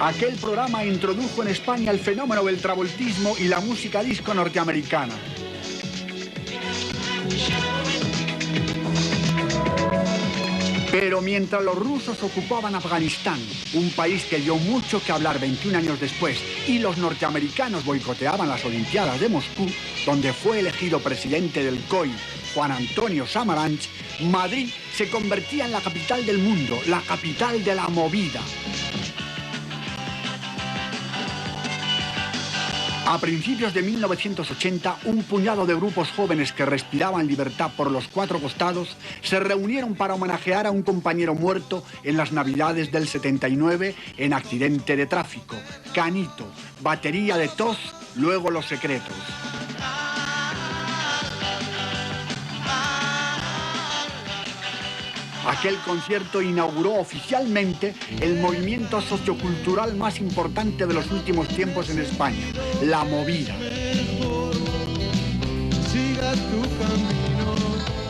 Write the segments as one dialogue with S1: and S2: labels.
S1: Aquel programa introdujo en España el fenómeno del travoltismo y la música disco norteamericana. Pero mientras los rusos ocupaban Afganistán, un país que dio mucho que hablar 21 años después, y los norteamericanos boicoteaban las Olimpiadas de Moscú, donde fue elegido presidente del COI Juan Antonio Samaranch, Madrid se convertía en la capital del mundo, la capital de la movida. A principios de 1980, un puñado de grupos jóvenes que respiraban libertad por los cuatro costados se reunieron para homenajear a un compañero muerto en las Navidades del 79 en accidente de tráfico. Canito, batería de TOS, luego Los Secretos. Aquel concierto inauguró oficialmente el movimiento sociocultural más importante de los últimos tiempos en España, la movida. Siga tu camino,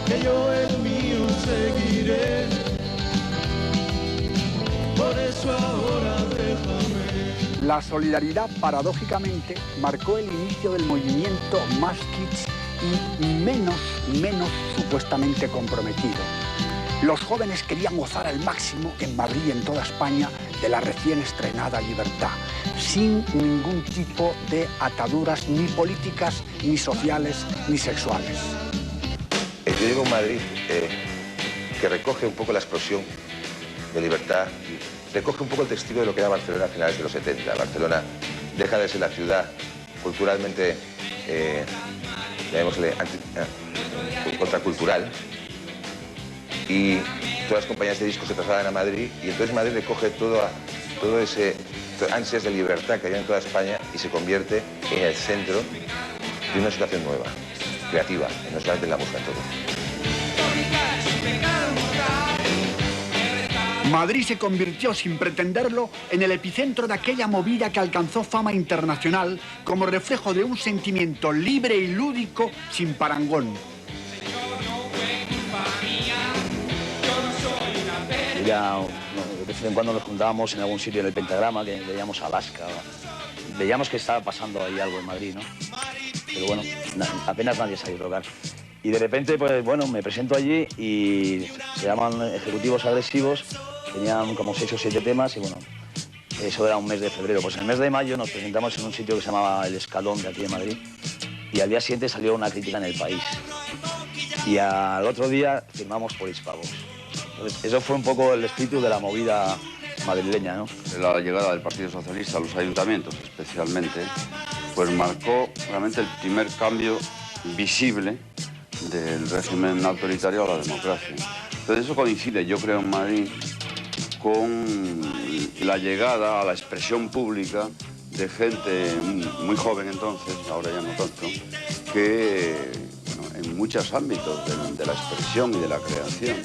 S1: que yo el mío seguiré. Por eso ahora déjame. La solidaridad, paradójicamente, marcó el inicio del movimiento más kitsch y menos supuestamente comprometido. Los jóvenes querían gozar al máximo en Madrid y en toda España de la recién estrenada libertad, sin ningún tipo de ataduras ni políticas, ni sociales, ni sexuales.
S2: Yo digo Madrid, que recoge un poco la explosión de libertad, recoge un poco el testigo de lo que era Barcelona a finales de los 70. Barcelona deja de ser la ciudad culturalmente, llamémosle, contracultural, y todas las compañías de discos se trasladan a Madrid, y entonces Madrid recoge todo ese ansias de libertad que hay en toda España y se convierte en el centro de una situación nueva, creativa, no solamente en la música, en todo.
S1: Madrid se convirtió, sin pretenderlo, en el epicentro de aquella movida que alcanzó fama internacional como reflejo de un sentimiento libre y lúdico sin parangón.
S3: Ya de vez en cuando nos juntábamos en algún sitio en el Pentagrama, que veíamos Alaska, veíamos que estaba pasando ahí algo en Madrid, ¿no? Pero bueno, apenas nadie sabía tocar. Y de repente, pues bueno, me presento allí y se llaman Ejecutivos Agresivos, tenían como 6 o 7 temas y bueno, eso era un mes de febrero. Pues en el mes de mayo nos presentamos en un sitio que se llamaba El Escalón, de aquí de Madrid, y al día siguiente salió una crítica en El País. Y al otro día firmamos por Hispavos. Entonces, eso fue un poco el espíritu de la movida madrileña, ¿no?
S4: La llegada del Partido Socialista a los ayuntamientos, especialmente, pues marcó realmente el primer cambio visible del régimen autoritario a la democracia. Entonces eso coincide, yo creo, en Madrid con la llegada a la expresión pública de gente muy joven entonces, ahora ya no tanto, que en muchos ámbitos de la expresión y de la creación.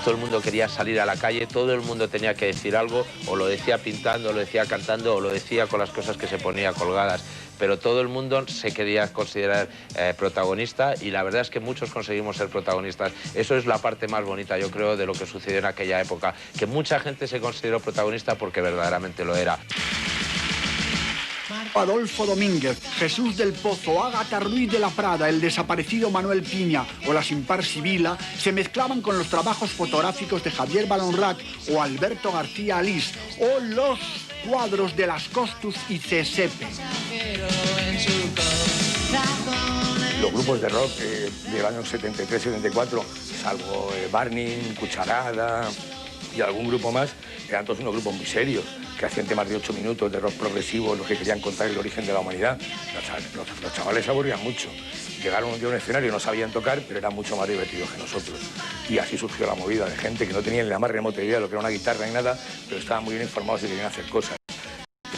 S5: Todo el mundo quería salir a la calle, todo el mundo tenía que decir algo, o lo decía pintando, o lo decía cantando, o lo decía con las cosas que se ponía colgadas. Pero todo el mundo se quería considerar protagonista y la verdad es que muchos conseguimos ser protagonistas. Eso es la parte más bonita, yo creo, de lo que sucedió en aquella época, que mucha gente se consideró protagonista porque verdaderamente lo era.
S1: Adolfo Domínguez, Jesús del Pozo, Ágata Ruiz de la Prada, el desaparecido Manuel Piña o la sin par Sibila se mezclaban con los trabajos fotográficos de Javier Balonrac o Alberto García Alís o los cuadros de Las Costus y Cesepe.
S6: Los grupos de rock del año 73-74, salvo Barney, Cucharada y algún grupo más, eran todos unos grupos muy serios, que hacían temas de 8 minutos de rock progresivo, los que querían contar el origen de la humanidad. Los chavales se aburrían mucho. Llegaron un día a un escenario, no sabían tocar, pero eran mucho más divertidos que nosotros. Y así surgió la movida de gente que no tenía ni la más remota idea de lo que era una guitarra ni nada, pero estaban muy bien informados y querían hacer cosas.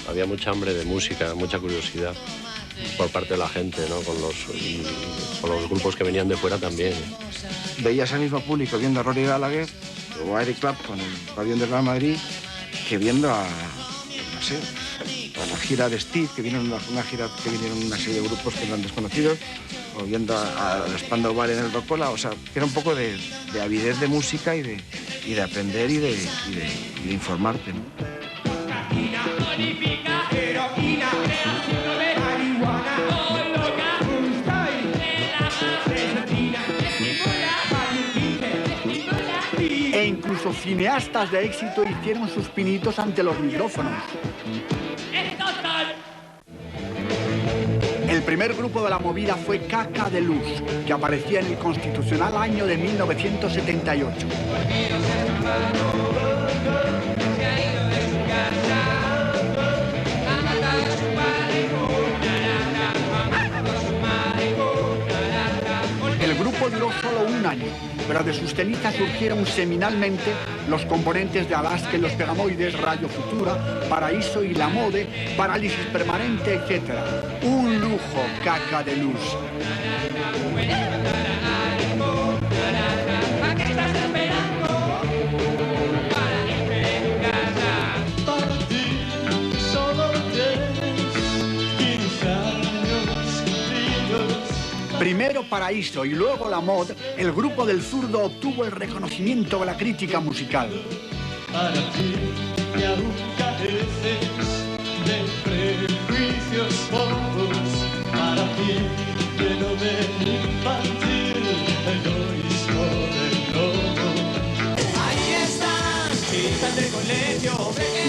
S7: Había mucha hambre de música, mucha curiosidad por parte de la gente, ¿no? Con los grupos que venían de fuera también.
S8: Veías al mismo público viendo a Rory Gallagher o a Eric Clapton en el pabellón del Real Madrid que viendo a, no sé, a la gira de Steve, que vinieron una gira que vinieron una serie de grupos que eran desconocidos, o viendo a Spandau Ballet en el Rocola, o sea, que era un poco de avidez de música y de aprender y de informarte, ¿no?
S1: E incluso cineastas de éxito hicieron sus pinitos ante los micrófonos. El primer grupo de la movida fue Caca de Luz, que aparecía en el Constitucional año de 1978. El grupo duró solo un año, pero de sus cenizas surgieron seminalmente los componentes de Alaska y los Pegamoides, Radio Futura, Paraíso y La Mode, Parálisis Permanente, etc. Un lujo, Caca de Luz. Primero Paraíso y luego La Mod, el grupo del zurdo obtuvo el reconocimiento de la crítica musical.
S9: Para ti, que aún careces de prejuicios bobos, para ti, lleno de infantil egoísmo del lobo. Ahí están, chicas de colegio.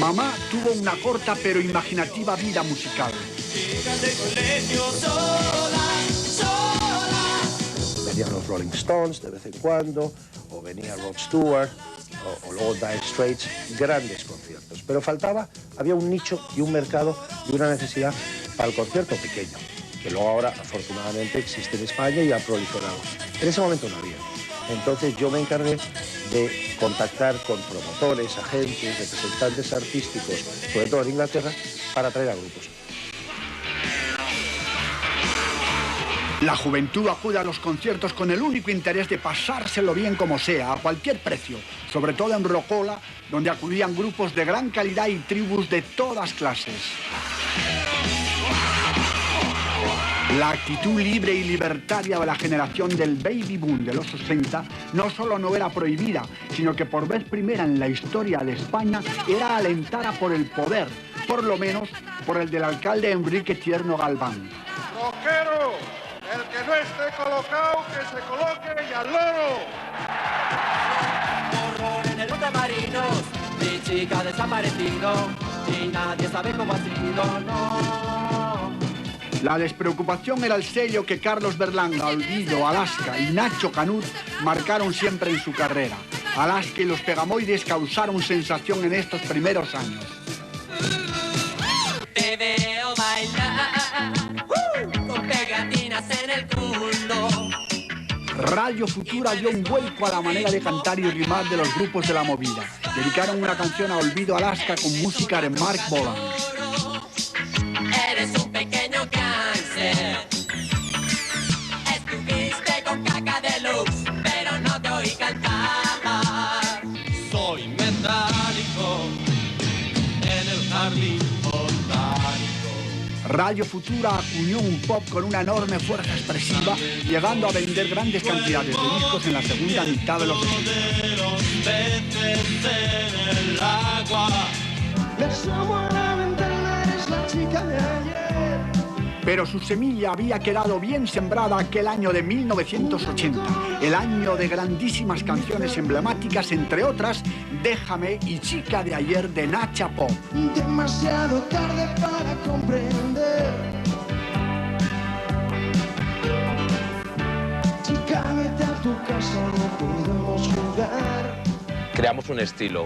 S1: Mamá tuvo una corta pero imaginativa vida musical.
S9: Chicas de colegio solas.
S10: Venían los Rolling Stones de vez en cuando, o venía Rod Stewart, o luego Dire Straits, grandes conciertos. Pero había un nicho y un mercado y una necesidad para el concierto pequeño, que luego ahora afortunadamente existe en España y ha proliferado. En ese momento no había. Entonces yo me encargué de contactar con promotores, agentes, representantes artísticos, sobre todo en Inglaterra, para traer a grupos.
S1: La juventud acude a los conciertos con el único interés de pasárselo bien como sea, a cualquier precio, sobre todo en Rocola, donde acudían grupos de gran calidad y tribus de todas clases. La actitud libre y libertaria de la generación del baby boom de los 60 no solo no era prohibida, sino que por vez primera en la historia de España era alentada por el poder, por lo menos por el del alcalde Enrique Tierno Galván.
S11: ¡Rockero! El que no esté colocado, que se coloque y al loro.
S9: Horror en el Ultramarinos, mi chica desaparecido y nadie sabe cómo ha sido, no.
S1: La despreocupación era el sello que Carlos Berlanga, Olvido, Alaska y Nacho Canut marcaron siempre en su carrera. Alaska y los Pegamoides causaron sensación en estos primeros años.
S9: Te veo bailar con pegatinas en el culo.
S1: Radio Futura dio un vuelco a la manera de cantar y rimar de los grupos de la movida. Dedicaron una canción a Olvido Alaska con música de Mark Bolan.
S9: Eres un pequeño cáncer. Estuviste con Caca de Luz, pero no te oí cantar. Soy metálico en el jardín botánico.
S1: Radio Futura acuñó un pop con una enorme fuerza expresiva, llegando a vender grandes cantidades de discos en la segunda mitad de los 60. Pero su semilla había quedado bien sembrada aquel año de 1980, el año de grandísimas canciones emblemáticas, entre otras, Déjame y Chica de Ayer de Nacha Pop.
S12: Demasiado tarde para comprender. Chica, vete a tu casa, no podemos jugar.
S5: Creamos un estilo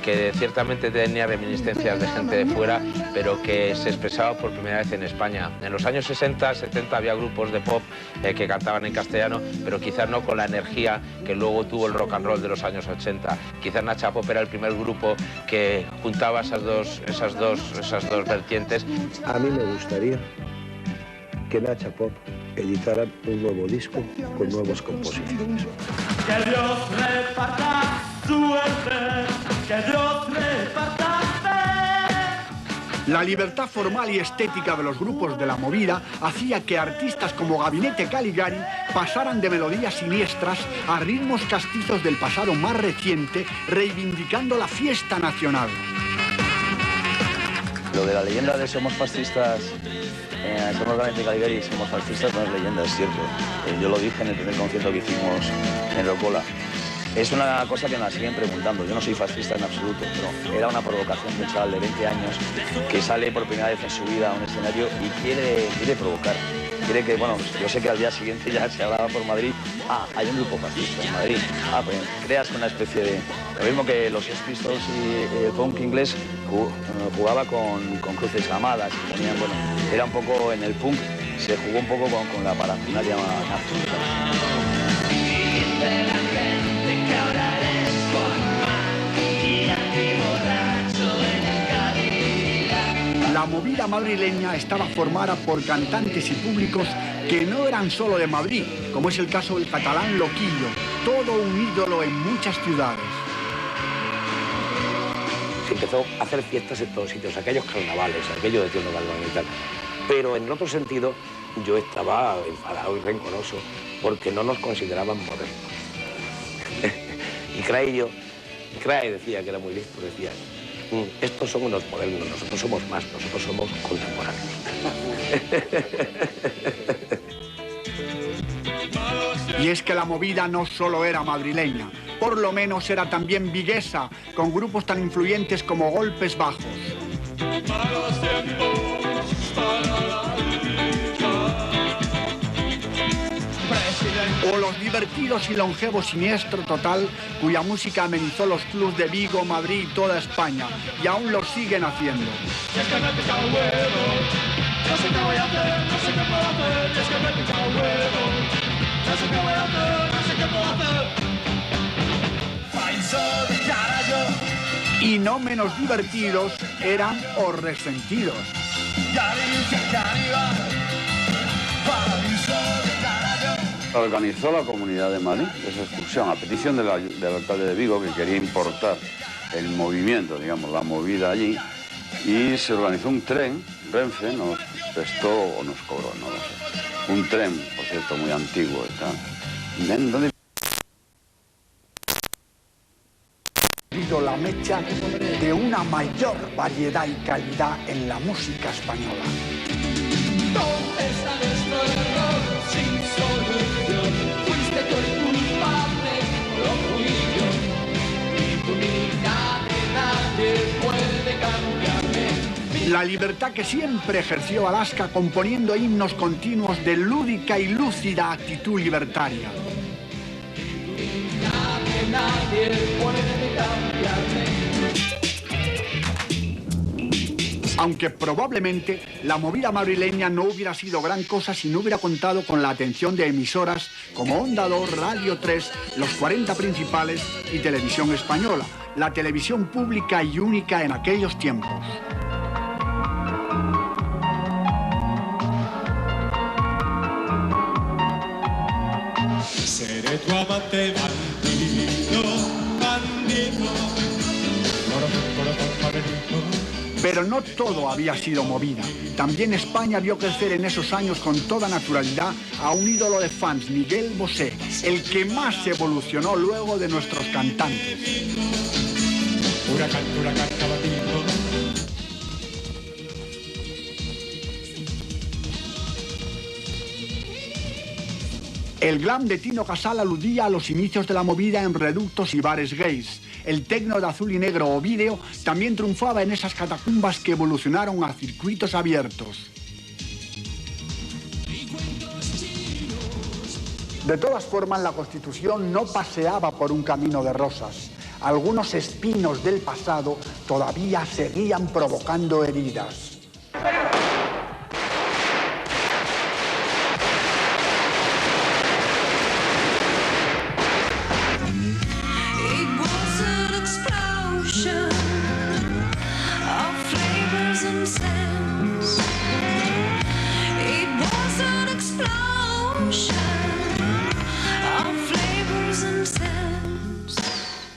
S5: que ciertamente tenía reminiscencias de gente de fuera, pero que se expresaba por primera vez en España. En los años 60, 70 había grupos de pop que cantaban en castellano, pero quizás no con la energía que luego tuvo el rock and roll de los años 80. Quizás Nacha Pop era el primer grupo que juntaba esas dos vertientes.
S10: A mí me gustaría que Nacha Pop editaran un nuevo disco con nuevas composiciones.
S9: Que Dios reparta suerte, que Dios reparta fe.
S1: La libertad formal y estética de los grupos de la movida hacía que artistas como Gabinete Caligari pasaran de melodías siniestras a ritmos castizos del pasado más reciente, reivindicando la fiesta nacional.
S3: Lo de la leyenda de somos fascistas, somos Granete Caligari y somos fascistas no es leyenda, es cierto. Yo lo dije en el primer concierto que hicimos en Rocola. Es una cosa que me la siguen preguntando. Yo no soy fascista en absoluto, pero era una provocación de un chaval de 20 años que sale por primera vez en su vida a un escenario y quiere provocar. Quiere que, bueno, yo sé que al día siguiente ya se hablaba por Madrid. Ah, hay un grupo fascista en Madrid. Ah, pues creas una especie de... Lo mismo que los Sex Pistols y el punk inglés jugaba con cruces amadas y ponían, bueno, era un poco en el punk, se jugó un poco con la parafernalia nazi.
S1: La movida madrileña estaba formada por cantantes y públicos que no eran solo de Madrid, como es el caso del catalán Loquillo, todo un ídolo en muchas ciudades.
S13: Se empezó a hacer fiestas en todos sitios, aquellos carnavales, aquello de Tío Galván y tal. Pero en otro sentido, yo estaba enfadado y rencoroso porque no nos consideraban modernos. Y Cray decía que era muy listo, decía, estos son unos modernos, nosotros somos más, nosotros somos contemporáneos.
S1: Y es que la movida no solo era madrileña, por lo menos era también viguesa, con grupos tan influyentes como Golpes Bajos. O los divertidos y longevos Siniestro Total, cuya música amenizó los clubs de Vigo, Madrid y toda España, y aún lo siguen haciendo. Y no menos divertidos eran Os Resentidos.
S4: Organizó la Comunidad de Madrid esa excursión a petición del alcalde de Vigo, que quería importar el movimiento, digamos, la movida allí, y se organizó un tren. Renfe nos prestó o nos cobró, no lo sé, un tren, por cierto, muy antiguo y tal, donde
S1: La mecha de una mayor variedad y calidad en la música española.
S9: ¿Dónde está nuestro error sin solución? Fuiste tú el culpable, lo fui yo. Impunidad que nadie puede cambiarme.
S1: La libertad que siempre ejerció Alaska componiendo himnos continuos de lúdica y lúcida actitud libertaria.
S9: Impunidad que nadie puede cambiarme.
S1: Aunque probablemente la movida madrileña no hubiera sido gran cosa si no hubiera contado con la atención de emisoras como Onda 2, Radio 3, los 40 principales y Televisión Española, la televisión pública y única en aquellos tiempos.
S9: Seré tu amante bandido, bandido.
S1: Pero no todo había sido movida. También España vio crecer en esos años con toda naturalidad a un ídolo de fans, Miguel Bosé, el que más evolucionó luego de nuestros cantantes.
S9: Huracán, cabatito.
S1: El glam de Tino Casal aludía a los inicios de la movida en reductos y bares gays. El tecno de Azul y Negro o Vídeo también triunfaba en esas catacumbas que evolucionaron a circuitos abiertos. De todas formas, la Constitución no paseaba por un camino de rosas. Algunos espinos del pasado todavía seguían provocando heridas.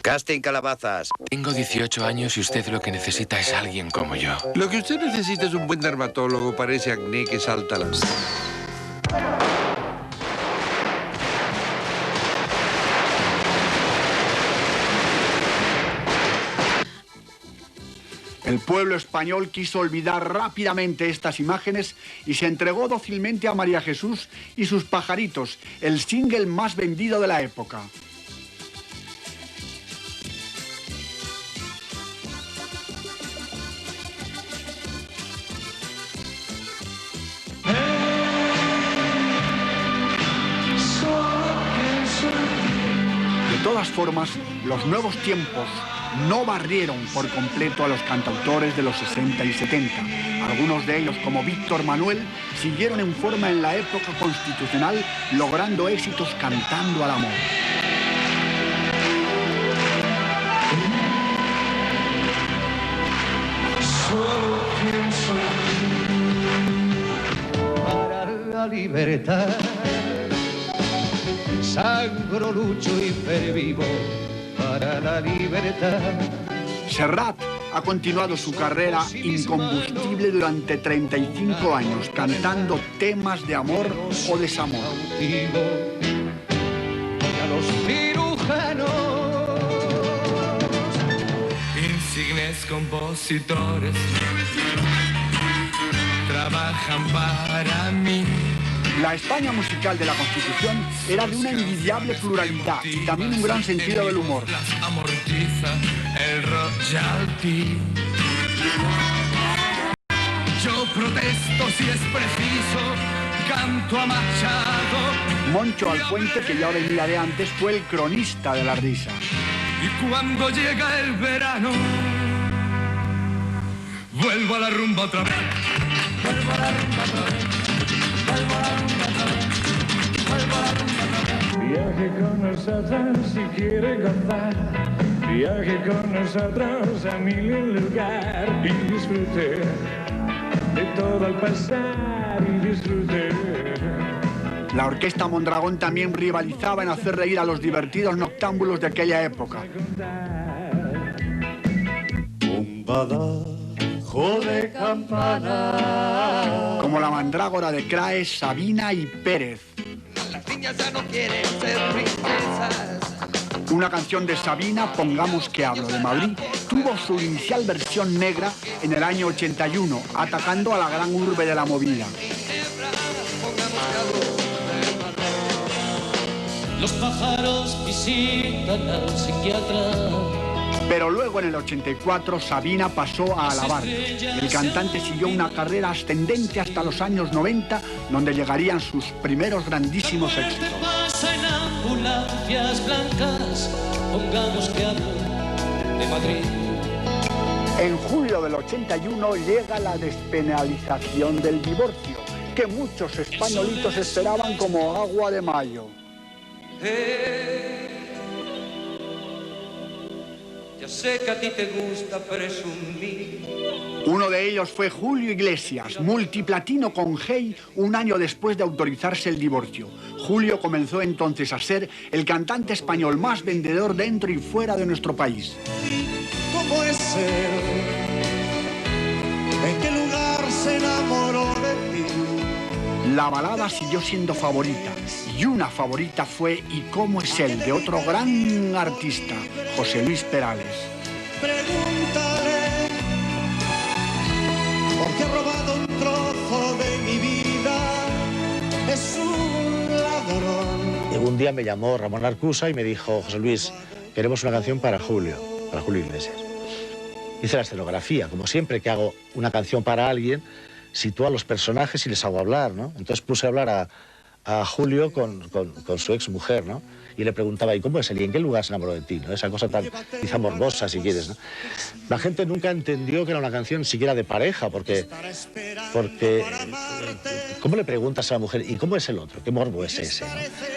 S14: Casting Calabazas.
S15: Tengo 18 años y usted lo que necesita es alguien como yo.
S16: Lo que usted necesita es un buen dermatólogo para ese acné que salta las...
S1: El pueblo español quiso olvidar rápidamente estas imágenes y se entregó dócilmente a María Jesús y sus pajaritos, el single más vendido de la época. De todas formas, los nuevos tiempos no barrieron por completo a los cantautores de los 60 y 70. Algunos de ellos, como Víctor Manuel, siguieron en forma en la época constitucional, logrando éxitos cantando al amor.
S12: Solo pienso para la libertad. Sangro, lucho y pervivo para la libertad.
S1: Serrat ha continuado su carrera incombustible durante 35 años, cantando temas de amor o desamor.
S12: Y a los cirujanos,
S9: insignes compositores, trabajan para mí.
S1: La España musical de la Constitución era de una envidiable pluralidad y también un gran sentido del humor.
S9: Las amortiza el royalty. Yo protesto si es preciso, canto a Machado.
S1: Moncho Alfuente, que ya venía de antes, fue el cronista de la risa.
S9: Y cuando llega el verano, vuelvo a la rumba otra vez. Vuelvo a la rumba otra vez.
S12: viaje con nosotros si quiere gozar, viaje con nosotros a mil lugar y disfrute de todo al pasar y disfrute.
S1: La orquesta Mondragón también rivalizaba en hacer reír a los divertidos noctámbulos de aquella época.
S12: Un badajo de campana.
S1: Como la mandrágora de Craes, Sabina y Pérez.
S9: Las niñas ya no quieren ser princesas.
S1: Una canción de Sabina, Pongamos que hablo de Madrid, tuvo su inicial versión negra en el año 81, atacando a la gran urbe de la movida.
S9: Los pájaros visitan al psiquiatra.
S1: Pero luego en el 84 Sabina pasó a alabar. El cantante siguió una carrera ascendente hasta los años 90, donde llegarían sus primeros grandísimos éxitos.
S9: Pasa en ambulancias blancas, pongamos que hablo de Madrid.
S1: En julio del 81 llega la despenalización del divorcio, que muchos españolitos esperaban como agua de mayo.
S9: Ya sé que a ti te gusta presumir.
S1: Uno de ellos fue Julio Iglesias, multiplatino con Hey un año después de autorizarse el divorcio. Julio comenzó entonces a ser el cantante español más vendedor dentro y fuera de nuestro país.
S12: ¿Cómo es él? ¿En qué lugar se enamoró de ti?
S1: La balada siguió siendo favorita, y una favorita fue ¿Y cómo es él?, de otro gran artista, José Luis Perales.
S12: Pregúntale, porque ha robado un trozo de mi vida, es un ladrón.
S10: Un día me llamó Ramón Arcusa y me dijo, José Luis, queremos una canción para Julio Iglesias. Hice la escenografía, como siempre que hago una canción para alguien, sitúo a los personajes y les hago hablar, ¿no? Entonces puse a hablar a Julio con su ex mujer, ¿no? Y le preguntaba, ¿y cómo es él? ¿Y en qué lugar se enamoró de ti? ¿No? Esa cosa tan quizá morbosa, si quieres, ¿no? La gente nunca entendió que era una canción siquiera de pareja, porque ¿cómo le preguntas a la mujer? ¿Y cómo es el otro? ¿Qué morbo es ese,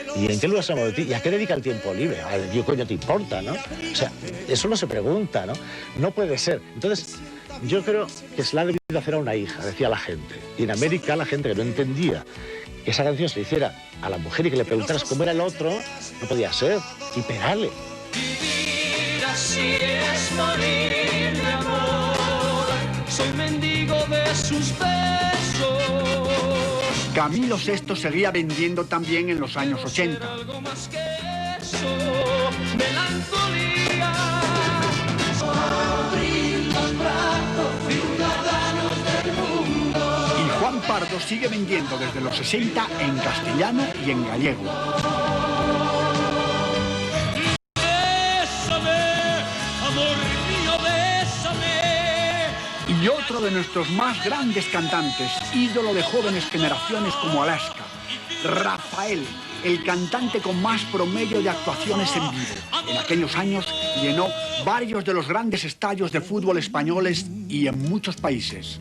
S10: ¿no? ¿Y en qué lugar se enamoró de ti? ¿Y a qué dedica el tiempo libre? ¿A qué coño te importa, no? O sea, eso no se pregunta, ¿no? No puede ser. Entonces, yo creo que se la ha debido hacer a una hija, decía la gente. Y en América la gente que no entendía que esa canción se le hiciera a la mujer y que le preguntaras cómo era el otro, no podía ser. Y Perales.
S9: Vivir así es morir de amor. Soy mendigo de sus besos.
S1: Camilo VI seguía vendiendo también en los años 80.
S9: Algo más que eso, melancolía. Abrir los brazos.
S1: disco sigue vendiendo desde los 60 en castellano y en gallego. Y otro de nuestros más grandes cantantes, ídolo de jóvenes generaciones como Alaska, Rafael, el cantante con más promedio de actuaciones en vivo. En aquellos años llenó varios de los grandes estadios de fútbol españoles y en muchos países.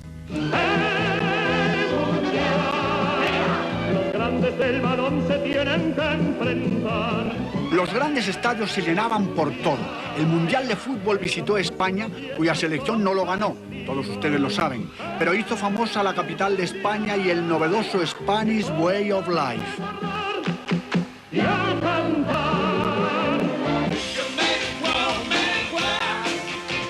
S12: Los grandes del balón se tienen que enfrentar.
S1: Los grandes estadios se llenaban por todo. El Mundial de Fútbol visitó España, cuya selección no lo ganó, todos ustedes lo saben, pero hizo famosa la capital de España y el novedoso Spanish Way of Life.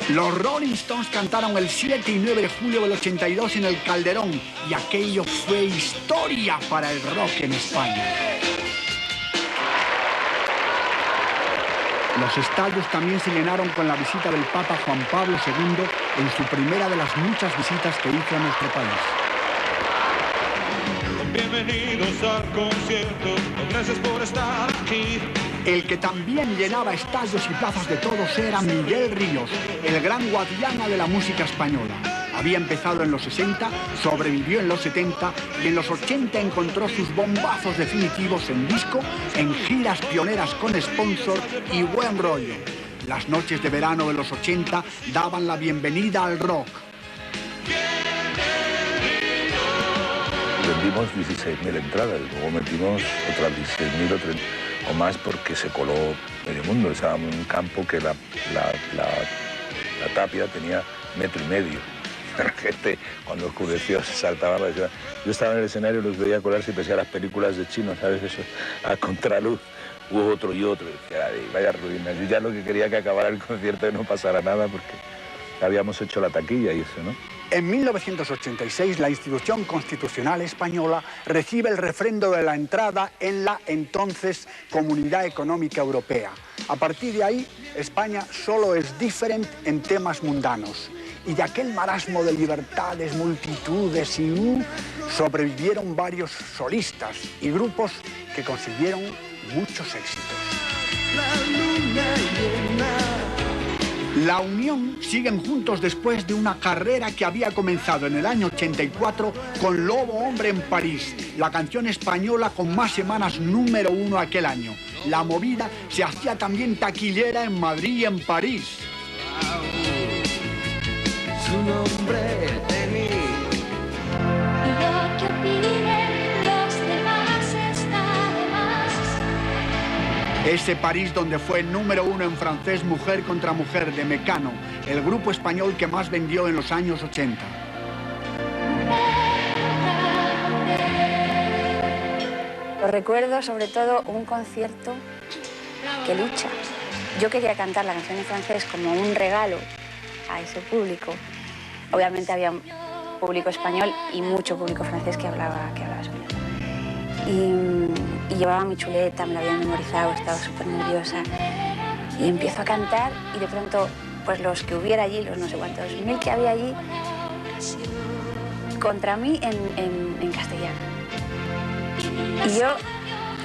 S1: Los Rolling Stones cantaron el 7 y 9 de julio del 82 en el Calderón y aquello fue historia para el rock en España. Los estadios también se llenaron con la visita del Papa Juan Pablo II en su primera de las muchas visitas que hizo a nuestro país.
S12: Bienvenidos al concierto, gracias por estar aquí.
S1: El que también llenaba estadios y plazas de todos era Miguel Ríos, el gran guadiana de la música española. Había empezado en los 60, sobrevivió en los 70 y en los 80 encontró sus bombazos definitivos en disco, en giras pioneras con sponsor y buen rollo. Las noches de verano de los 80 daban la bienvenida al rock.
S17: Vendimos 16.000 entradas, luego metimos otras 16.000 o más porque se coló medio mundo. Estaba en un campo que la tapia tenía 1,5 metros. La gente, cuando oscureció, se saltaba. Yo estaba en el escenario y los veía colarse y pensé a las películas de chinos, ¿sabes? Eso, a contraluz, hubo otro y otro. Y decía, vaya ruina. Yo ya lo que quería que acabara el concierto y no pasara nada porque habíamos hecho la taquilla y eso, ¿no?
S1: En 1986, la institución constitucional española recibe el refrendo de la entrada en la entonces Comunidad Económica Europea. A partir de ahí, España solo es diferente en temas mundanos. Y de aquel marasmo de libertades, multitudes y sobrevivieron varios solistas y grupos que consiguieron muchos éxitos. La Unión siguen juntos después de una carrera que había comenzado en el año 84 con Lobo Hombre en París, la canción española con más semanas número 1 aquel año. La movida se hacía también taquillera en Madrid y en París.
S9: Su nombre de mí. Y lo que opinen los demás está de más.
S1: Ese París donde fue número 1 en francés Mujer contra Mujer de Mecano, el grupo español que más vendió en los años 80.
S18: Lo recuerdo sobre todo un concierto que lucha. Yo quería cantar la canción en francés como un regalo a ese público. Obviamente había un público español y mucho público francés que hablaba español. Y llevaba mi chuleta, me la había memorizado, estaba súper nerviosa. Y empiezo a cantar y de pronto, pues los que hubiera allí, los no sé cuántos mil que había allí, contra mí en castellano. Y yo,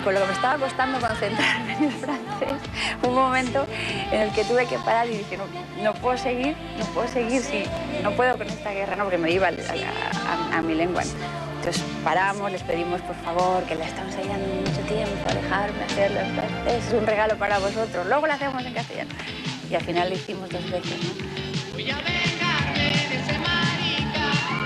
S18: con lo que me estaba costando concentrarme en el francés, un momento en el que tuve que parar y dije, no puedo seguir, sí, no puedo con esta guerra, no, porque me iba a mi lengua. Entonces paramos, les pedimos por favor, que la estamos ensayando mucho tiempo, dejarme hacerlo en francés, es un regalo para vosotros, luego lo hacemos en castellano. Y al final lo hicimos 2 veces, ¿no?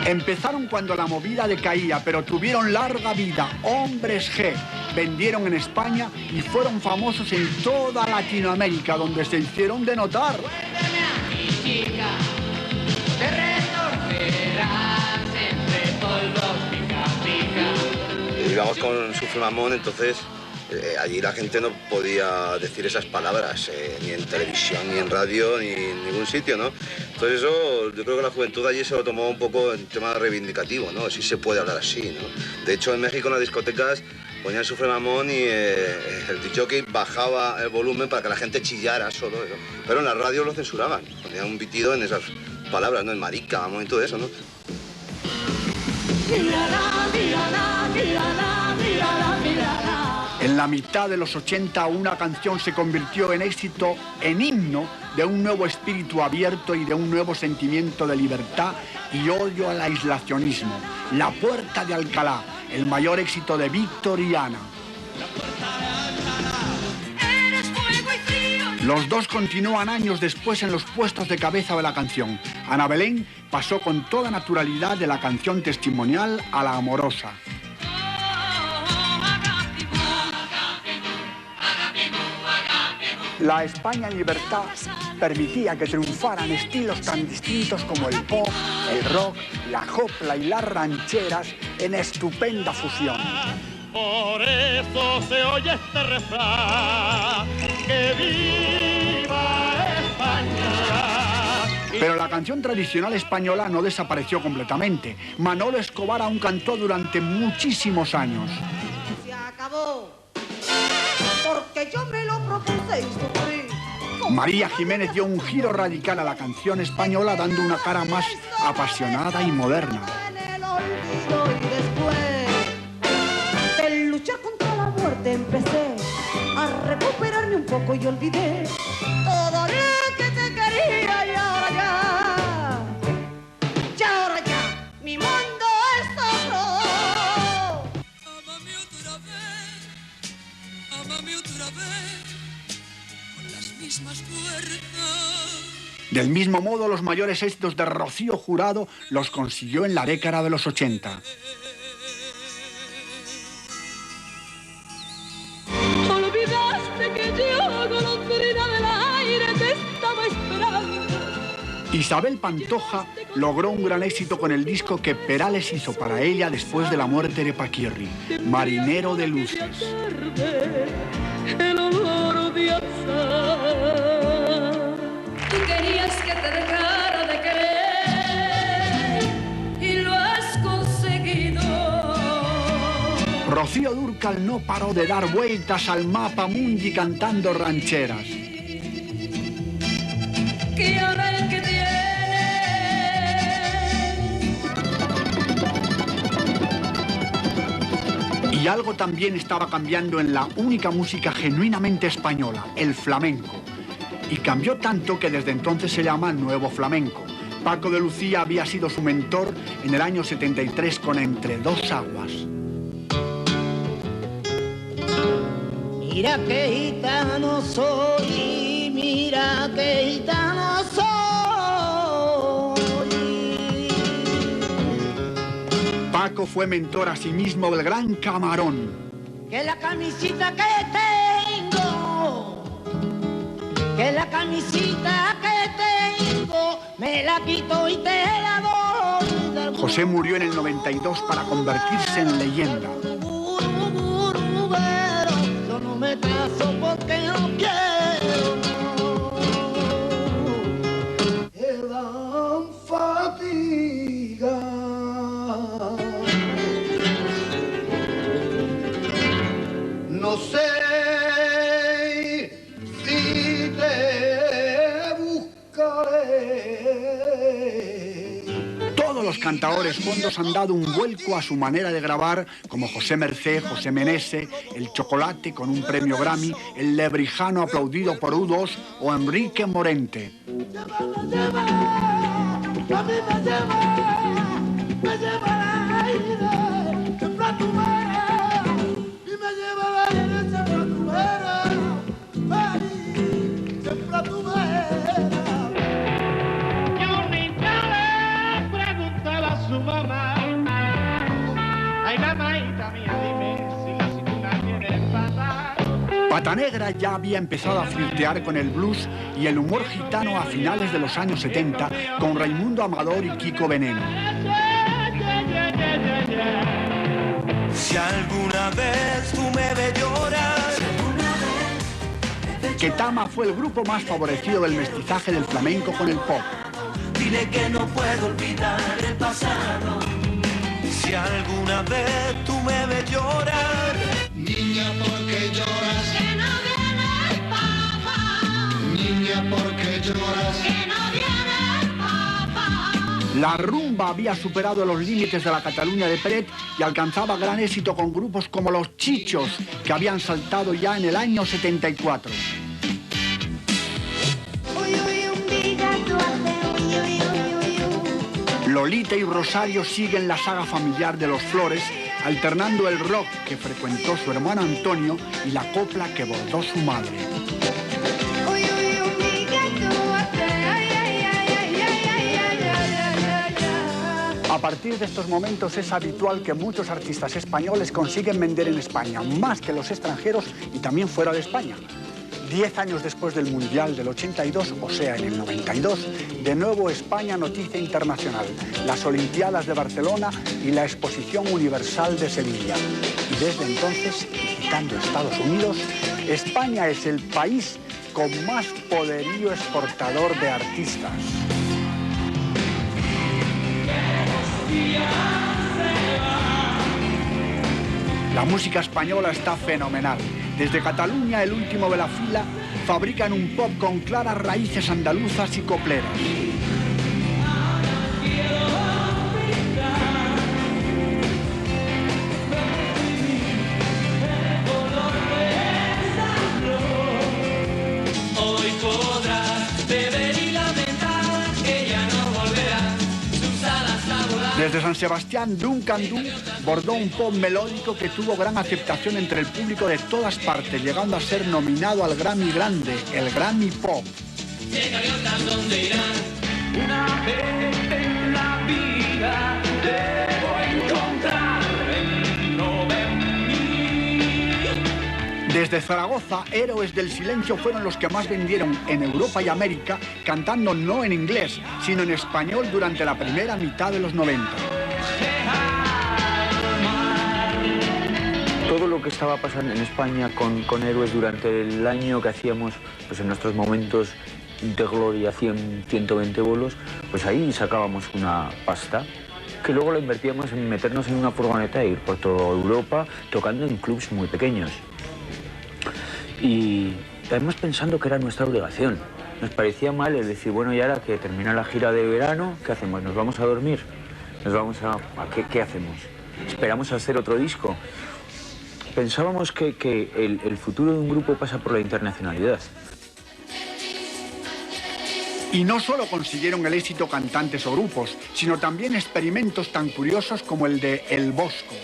S1: Empezaron cuando la movida decaía, pero tuvieron larga vida. Hombres G vendieron en España y fueron famosos en toda Latinoamérica, donde se hicieron de notar.
S19: Íbamos con Sufre Mamón, entonces allí la gente no podía decir esas palabras, ni en televisión, ni en radio, ni en ningún sitio, ¿no? Entonces eso, yo creo que la juventud allí se lo tomó un poco en tema reivindicativo, ¿no? Sí se puede hablar así, ¿no? De hecho, en México en las discotecas ponían Sufre Mamón y el disjockey bajaba el volumen para que la gente chillara solo, ¿no? Pero en la radio lo censuraban, ponían un pitido en esas palabras, ¿no? En marica, mamón y todo eso, ¿no?
S1: En la mitad de los 80 una canción se convirtió en éxito, en himno de un nuevo espíritu abierto y de un nuevo sentimiento de libertad y odio al aislacionismo. La Puerta de Alcalá, el mayor éxito de Víctor y Ana. Los dos continúan años después en los puestos de cabeza de la canción. Ana Belén pasó con toda naturalidad de la canción testimonial a la amorosa. La España en libertad permitía que triunfaran estilos tan distintos como el pop, el rock, la copla y las rancheras en estupenda fusión.
S9: Por eso se oye este refrán, que viva España.
S1: Pero la canción tradicional española no desapareció completamente. Manolo Escobar aún cantó durante muchísimos años.
S20: Se acabó, porque yo me lo propuse y sufrí.
S1: María Jiménez dio un giro radical a la canción española, dando una cara más apasionada y moderna.
S20: Y después de luchar contra la muerte empecé a recuperarme un poco y olvidé todo lo que te quería y ahora ya, mi mundo es otro.
S9: Ámame otra vez, con las mismas fuerzas.
S1: Del mismo modo, los mayores éxitos de Rocío Jurado los consiguió en la década de los 80.
S9: Olvidaste que yo, golondrina del aire, te estaba esperando.
S1: Isabel Pantoja logró un gran éxito con el disco que Perales hizo para ella después de la muerte de Paquirri, Marinero de Luces.
S9: El olor de azahar. Tú querías que te dejara de querer y lo has conseguido.
S1: Rocío Dúrcal no paró de dar vueltas al mapa mundi cantando rancheras.
S9: Que ahora el que tiene.
S1: Y algo también estaba cambiando en la única música genuinamente española, el flamenco. Y cambió tanto que desde entonces se llama Nuevo Flamenco. Paco de Lucía había sido su mentor en el año 73 con Entre dos aguas.
S20: Mira que gitano soy, mira que gitano soy.
S1: Paco fue mentor asimismo del Gran Camarón.
S20: Que la camisita que tengo, que la camisita que tengo, me la quito y te la doy.
S1: José murió en el 92 para convertirse en leyenda.
S20: Yo no me caso porque no quiero. Me dan fatiga. No sé si te buscaré.
S1: Todos los cantadores fondos han dado un vuelco a su manera de grabar, como José Mercé, José Menese, El Chocolate con un premio Grammy, El Lebrijano aplaudido por U2 o Enrique Morente. Pata Negra ya había empezado a flirtear con el blues y el humor gitano a finales de los años 70 con Raimundo Amador y Kiko Veneno.
S9: Si alguna vez tú me ves llorar.
S1: Ketama fue el grupo más favorecido del mestizaje del flamenco con el pop.
S9: Dile que no puedo olvidar el pasado. Si alguna vez tú me ves llorar.
S21: Niña, ¿por qué lloras?
S9: Que no viene el papá.
S21: Niña, ¿por qué lloras?
S9: Que no viene el papá.
S1: La rumba había superado los límites de la Cataluña de Peret y alcanzaba gran éxito con grupos como Los Chichos, que habían saltado ya en el año 74. Lolita y Rosario siguen la saga familiar de Los Flores, alternando el rock que frecuentó su hermano Antonio y la copla que bordó su madre. A partir de estos momentos es habitual que muchos artistas españoles consiguen vender en España, más que los extranjeros y también fuera de España. 10 años después del Mundial del 82, o sea, en el 92, de nuevo España noticia internacional, las Olimpiadas de Barcelona y la Exposición Universal de Sevilla. Y desde entonces, citando Estados Unidos, España es el país con más poderío exportador de artistas. La música española está fenomenal. Desde Cataluña, el último de la fila, fabrican un pop con claras raíces andaluzas y copleras.
S9: Hoy podrás beber y lamentar que ya no volverán sus alas a volar.
S1: Desde San Sebastián, Duncan Du bordó un pop melódico que tuvo gran aceptación entre el público de todas partes, llegando a ser nominado al Grammy Grande, el Grammy Pop.
S9: Llega gaviotas donde irán. Una vez en la vida debo encontrar dentro de mí.
S1: Desde Zaragoza, Héroes del Silencio fueron los que más vendieron en Europa y América, cantando no en inglés, sino en español durante la primera mitad de los 90.
S2: Todo lo que estaba pasando en España con Héroes durante el año que hacíamos, pues en nuestros momentos de gloria 100, 120 bolos, pues ahí sacábamos una pasta que luego la invertíamos en meternos en una furgoneta e ir por toda Europa tocando en clubs muy pequeños. Y además pensando que era nuestra obligación. Nos parecía mal el decir, bueno, y ahora que termina la gira de verano, ¿qué hacemos? ¿Nos vamos a dormir? ¿Nos vamos a qué hacemos? ¿Esperamos a hacer otro disco? Pensábamos que el futuro de un grupo pasa por la internacionalidad.
S1: Y no solo consiguieron el éxito cantantes o grupos, sino también experimentos tan curiosos como el de El Bosco.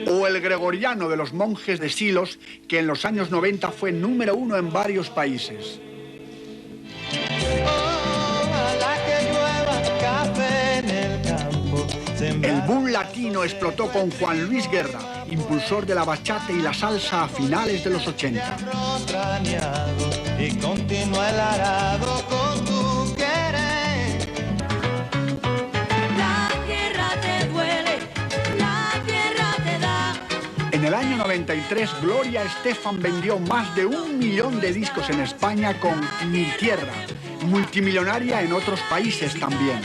S1: O el Gregoriano de los Monjes de Silos, que en los años 90 fue número 1 en varios países. El boom latino explotó con Juan Luis Guerra, impulsor de la bachata y la salsa a finales de los 80.
S9: Y continúa el arado con tu querer. La tierra te duele, la tierra te da.
S1: En el año 93, Gloria Estefan vendió más de 1 millón de discos en España con Mi Tierra, multimillonaria en otros países también.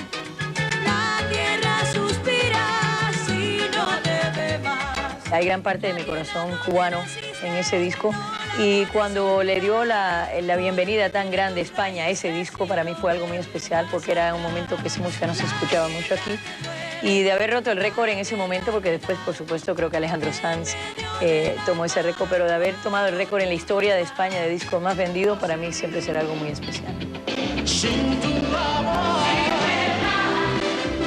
S22: Hay gran parte de mi corazón cubano en ese disco y cuando le dio la bienvenida tan grande a España a ese disco, para mí fue algo muy especial porque era un momento que esa música no se escuchaba mucho aquí y de haber roto el récord en ese momento, porque después, por supuesto, creo que Alejandro Sanz tomó ese récord, pero de haber tomado el récord en la historia de España de disco más vendido, para mí siempre será algo muy especial.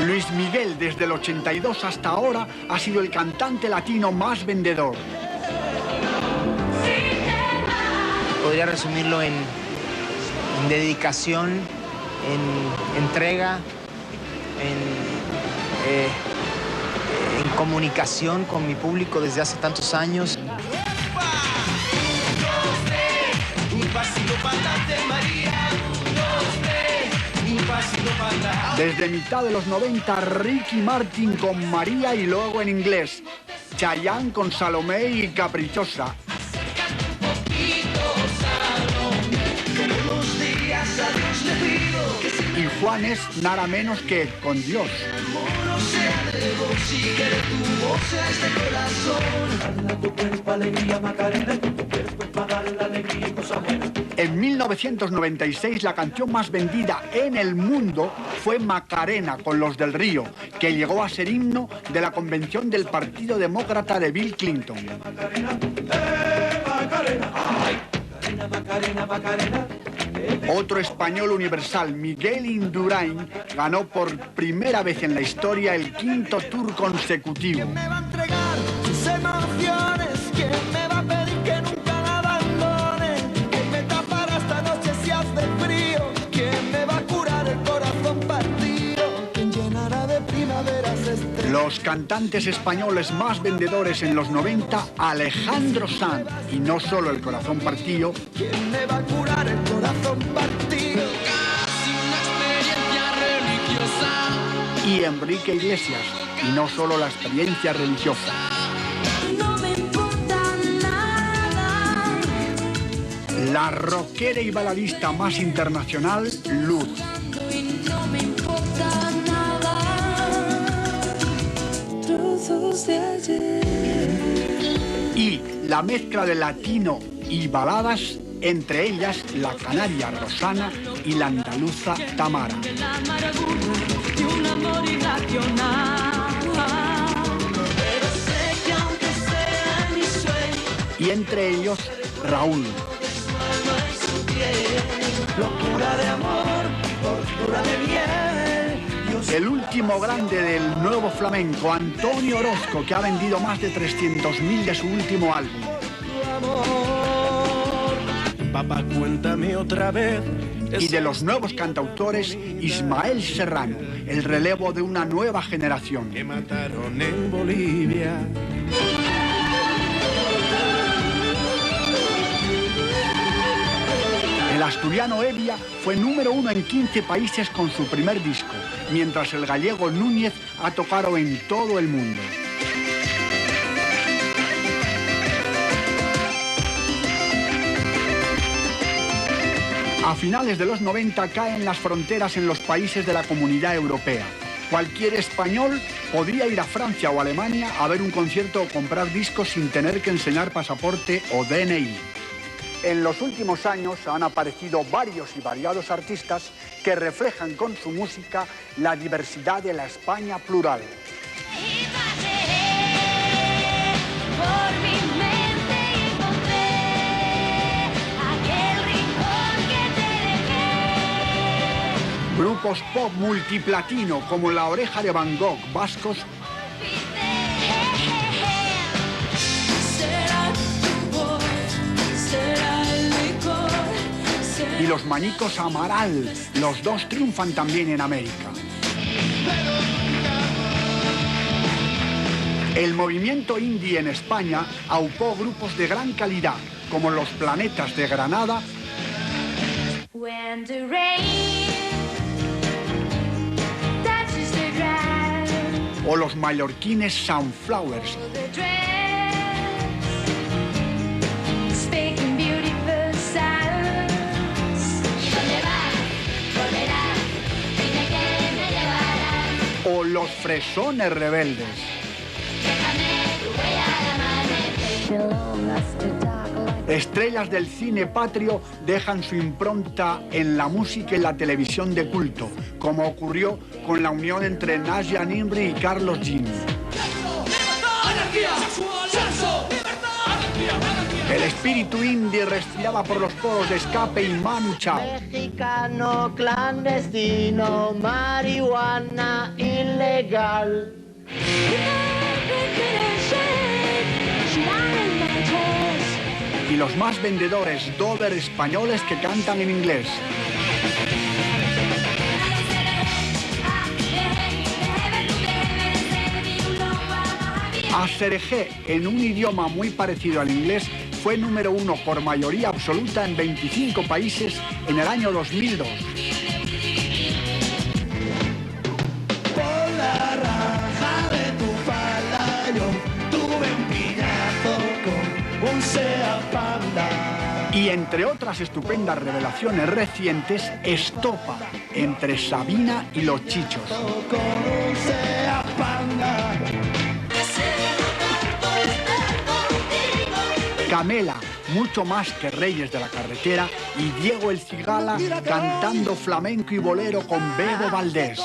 S1: Luis Miguel, desde el 82 hasta ahora, ha sido el cantante latino más vendedor.
S23: Podría resumirlo en dedicación, en entrega, en comunicación con mi público desde hace tantos años.
S9: Un pasito para adelante, María. Un pasito para atrás.
S1: Desde mitad de los 90, Ricky Martin con María y luego en inglés. Chayanne con Salomé y Caprichosa. Y Juanes nada menos que Con Dios. En 1990 1996 la canción más vendida en el mundo fue Macarena con Los del Río, que llegó a ser himno de la convención del Partido Demócrata de Bill Clinton. Otro español universal, Miguel Indurain, ganó por primera vez en la historia el 5º Tour consecutivo.
S9: ¿Quién me va a entregar sus emociones? ¿Quién me va a pedir que nunca la abandone? ¿Quién me tapará esta noche si hace frío? ¿Quién me va a curar el corazón partido? ¿Quién llenará de primaveras este?
S1: Los cantantes españoles más vendedores en los 90, Alejandro Sanz, y no solo el corazón partido.
S9: ¿Quién me va a curar el corazón partido? Casi una experiencia religiosa.
S1: Y Enrique Iglesias, y no solo la experiencia religiosa.
S9: No me importa nada.
S1: La rockera y baladista más internacional, Luz.
S9: No me importa nada. Trozos de ayer.
S1: Y la mezcla de latino y baladas, entre ellas la canaria Rosana y la andaluza Tamara.
S9: De un amor irracional. Pero sé que aunque sea mi sueño,
S1: Y entre ellos, Raúl.
S9: no es su piel. Locura de amor, tortura de miel.
S1: El último grande del nuevo flamenco, Antonio Orozco, que ha vendido más de 300.000 de su último álbum.
S9: Papá, cuéntame otra vez.
S1: Y de los nuevos cantautores, Ismael Serrano, el relevo de una nueva generación.
S9: Que mataron en Bolivia.
S1: El asturiano Evia fue número 1 en 15 países con su primer disco, mientras el gallego Núñez ha tocado en todo el mundo. A finales de los 90 caen las fronteras en los países de la Comunidad Europea. Cualquier español podría ir a Francia o Alemania a ver un concierto o comprar discos sin tener que enseñar pasaporte o DNI. En los últimos años han aparecido varios y variados artistas que reflejan con su música la diversidad de la España plural. Grupos pop multiplatino como La Oreja de Van Gogh, vascos, y los Manicos Amaral, los dos triunfan también en América. El movimiento indie en España aupó grupos de gran calidad, como Los Planetas de Granada o los mallorquines Sunflowers. O los Fresones Rebeldes. Estrellas del cine patrio dejan su impronta en la música y la televisión de culto, como ocurrió con la unión entre Nadia Nimri y Carlos Jean. El espíritu indie respiraba por los poros de Escape y Manu Chao.
S20: Mexicano clandestino, marihuana ilegal.
S1: Y los más vendedores, Dover españoles que cantan en inglés. Aserejé, en un idioma muy parecido al inglés, fue número 1 por mayoría absoluta en 25 países en el año 2002.
S9: Por la raja de tu falda yo tuve un piñazo con un Seat Panda.
S1: Y entre otras estupendas revelaciones recientes, Estopa, entre Sabina y Los Chichos.
S9: Con un Seat Panda.
S1: Camela, mucho más que Reyes de la Carretera, y Diego el Cigala cantando flamenco y bolero con Bebo Valdés.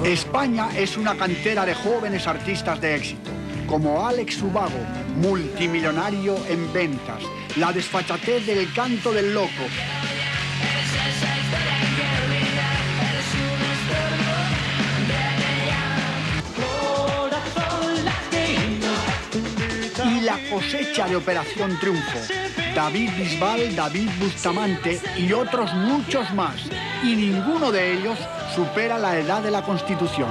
S1: España es una cantera de jóvenes artistas de éxito, como Alex Ubago, multimillonario en ventas, la desfachatez del Canto del Loco, y la cosecha de Operación Triunfo, David Bisbal, David Bustamante y otros muchos más, y ninguno de ellos supera la edad de la Constitución.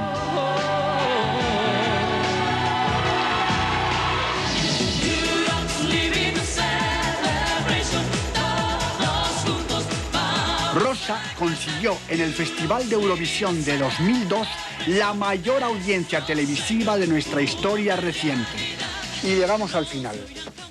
S1: Rosa consiguió en el Festival de Eurovisión de 2002 la mayor audiencia televisiva de nuestra historia reciente. Y llegamos al final.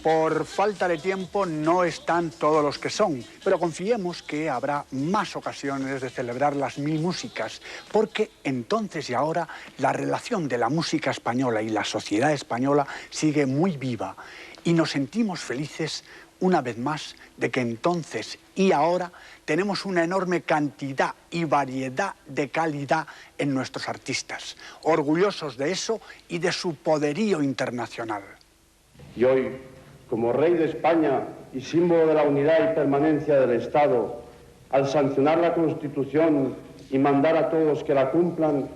S1: Por falta de tiempo no están todos los que son, pero confiemos que habrá más ocasiones de celebrar las 1000 músicas, porque entonces y ahora la relación de la música española y la sociedad española sigue muy viva y nos sentimos felices una vez más de que entonces y ahora tenemos una enorme cantidad y variedad de calidad en nuestros artistas, orgullosos de eso y de su poderío internacional.
S6: Y hoy, como rey de España y símbolo de la unidad y permanencia del Estado, al sancionar la Constitución y mandar a todos que la cumplan,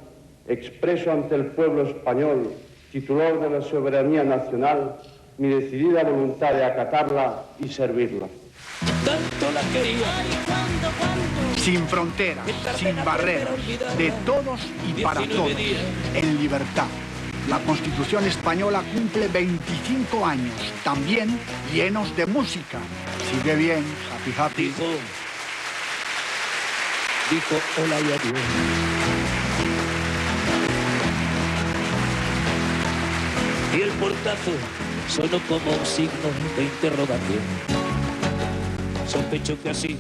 S6: expreso ante el pueblo español, titular de la soberanía nacional, mi decidida voluntad de acatarla y servirla.
S12: Tanto la quería.
S1: Sin fronteras, sin barreras, de todos y para todos, en libertad. La Constitución española cumple 25 años, también llenos de música. Sigue bien, happy, happy.
S12: Dijo hola y adiós. Y el portazo sonó como un signo de interrogación. Sospecho que así